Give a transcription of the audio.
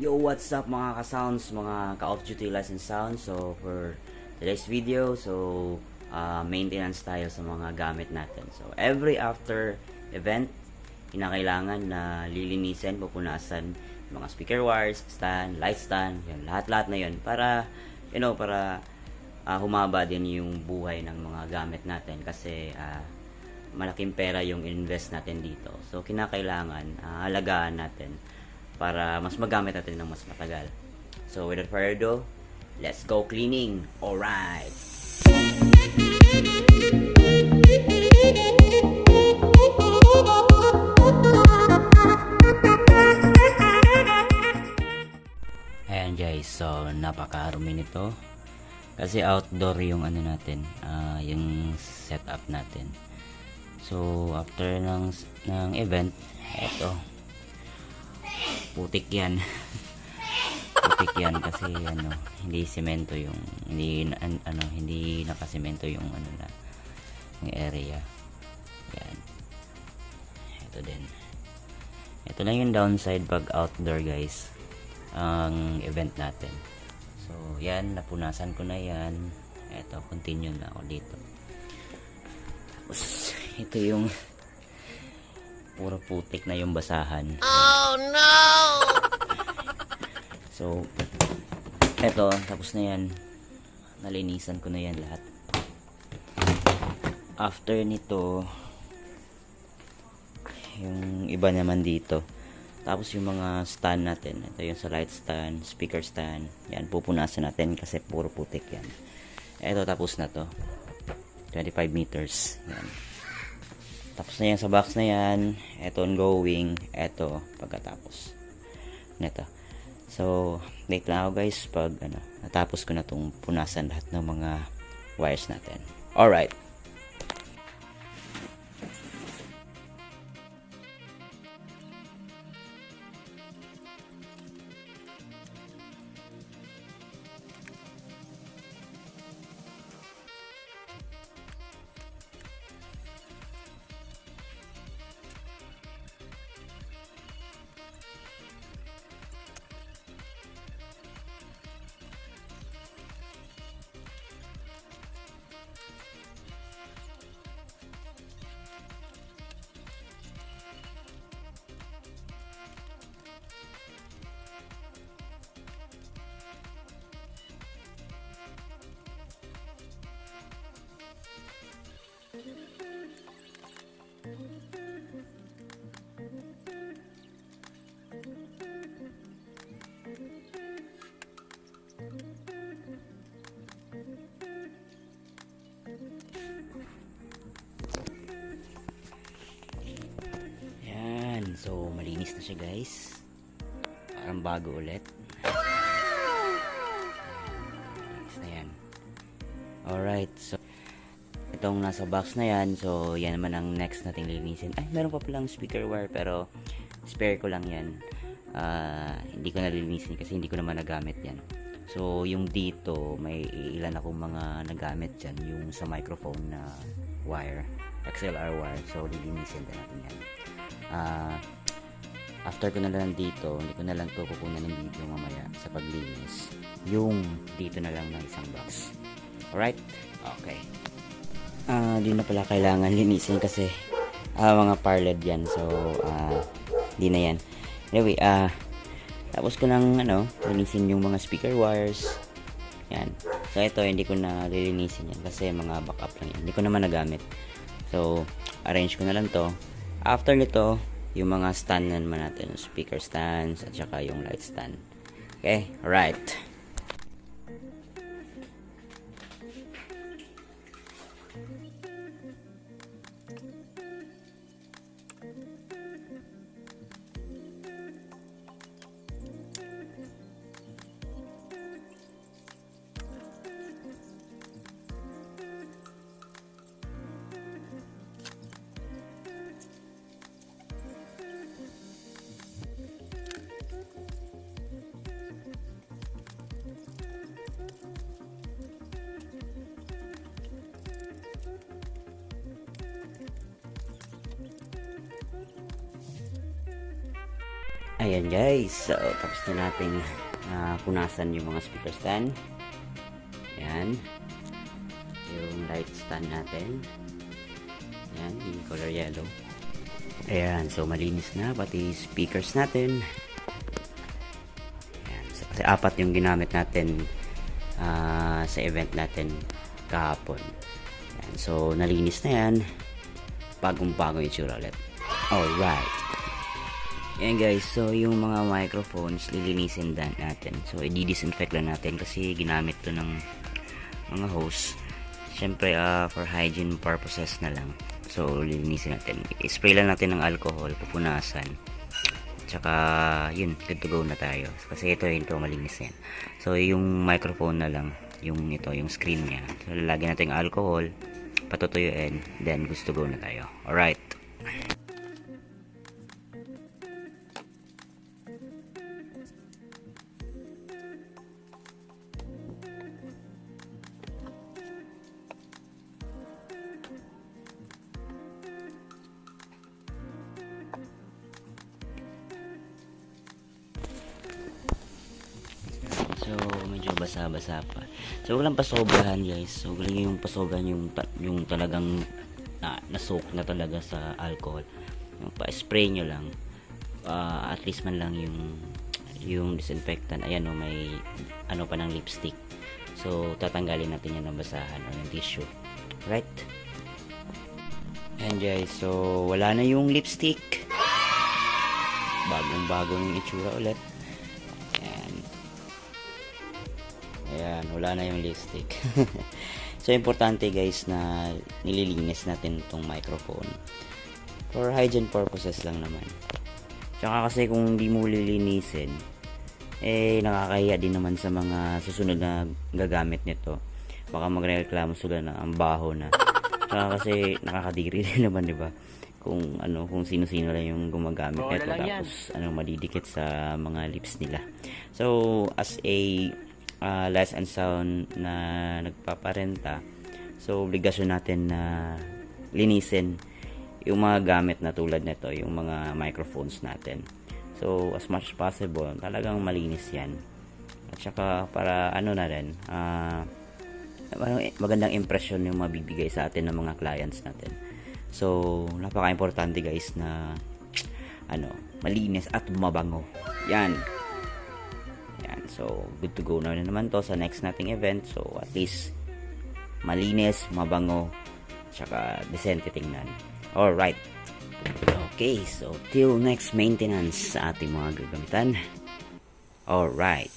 Yo, what's up mga ka-sounds, mga ka-off duty license sounds. So, for today's video, maintenance tayo sa mga gamit natin. So, every after event, kinakailangan na lilinisin, pupunasan mga speaker wires, stand, light stand, yun, lahat-lahat na yun para, para humaba din yung buhay ng mga gamit natin kasi malaking pera yung invest natin dito. So, kinakailangan alagaan natin para mas magamit natin ng mas matagal. So, without further ado, let's go cleaning. Alright! Ayan guys, so napakarumi nito kasi outdoor yung ano natin, yung setup natin. So, after ng event, eto, putik yan. Putik yan kasi hindi semento yung hindi nakasemento yung yung area. Yan. Ito din. Ito lang yung downside pag outdoor guys, ang event natin. So, yan, napunasan ko na yan. Ito, continue na ako dito. Tapos, ito yung puro putik na yung basahan. Oh no! So, eto, tapos na yan. Nalinisan ko na yan lahat. After nito, yung iba naman dito. Tapos yung mga stand natin. Ito yung sa light stand, speaker stand. Yan, pupunasan natin kasi puro putik yan. Eto, tapos na to. 25 meters. Yan. Tapos na yan sa box na yan. Eto, ongoing. Eto, pagkatapos. Neto. So, wait lang ako guys pag natapos ko na itong punasan lahat ng mga wires natin. Alright. Yan. So, malinis na siya guys. Parang bago ulit. Malinis na yan. Alright. So, itong nasa box na yan. So, yan naman ang next nating lilinisin. Ay, meron pa palang speaker wire pero spare ko lang yan. Hindi ko nalilinisin kasi hindi ko naman nagamit yan. So, yung dito, may ilan akong mga nagamit dyan. Yung sa microphone na wire, XLR wire. So, lilinisin din natin yan. After ko na lang dito, hindi ko na lang to kukunan ng video mamaya sa paglinis. Yung dito na lang ng isang box. Alright? Okay. Di na pala kailangan linisin kasi mga parled yan. So, di na yan. Anyway, tapos ko nang linisin yung mga speaker wires. Yan. So, ito, hindi ko na lilinisin yan kasi mga backup lang yan. Hindi ko naman nagamit. So, arrange ko na lang to. After nito, yung mga stand naman natin. Speaker stands at saka yung light stand. Okay? Alright. Ayan guys, so tapos na nating punasan yung mga speaker stand. Ayan. Yung light stand natin. Ayan, yung color yellow. Ayan, so malinis na pati speakers natin. Ayan, so, kasi 4 yung ginamit natin sa event natin kahapon. Ayan, so nalinis na yan. Bagong-bago yung tsura ulit. Alright. Ayan guys, so yung mga microphones lilinisin natin. So i-disinfect lang natin kasi ginamit to ng mga host. Syempre for hygiene purposes na lang. So lilinisin natin. I-spray lang natin ng alcohol, pupunasan. Tsaka yun, good to go na tayo. Kasi ito malinis yan. So yung microphone na lang, yung screen niya. So lalagyan natin yung alcohol, patutuyuin, then good to go na tayo. Alright. So medyo basa-basa pa. So wag lang pasobrahan guys. So wag lang yung pasobrahan yung talagang na-soak na talaga sa alcohol. Yung pa-spray nyo lang. At least man lang yung disinfectant. Ayan may ano pa ng lipstick. So tatanggalin natin yan ng basahan o ng tissue. Right? And guys, so wala na yung lipstick. Bagong-bago yung itsura ulit. Ayan, wala na yung lipstick. So, importante guys na nililinis natin itong microphone. For hygiene purposes lang naman. Tsaka kasi kung hindi mo lilinisin, nakakahiya din naman sa mga susunod na gagamit nito. Baka magreklamo sila na ang baho na. Tsaka kasi nakakadiri din naman, di ba? Kung sino-sino lang yung gumagamit nito. Tapos, madidikit sa mga lips nila. So, as a lights and sound na nagpaparenta, so obligasyon natin na linisin yung mga gamit na tulad nito, yung mga microphones natin. So as much as possible talagang malinis yan, at saka para na rin magandang impression yung mabibigay sa atin ng mga clients natin. So napaka-importante guys na malinis at mabango yan. So, good to go na naman to sa next nating event. So, at least malinis, mabango, tsaka decente tingnan. Alright. Okay, so till next maintenance sa ating mga gagamitan. Alright.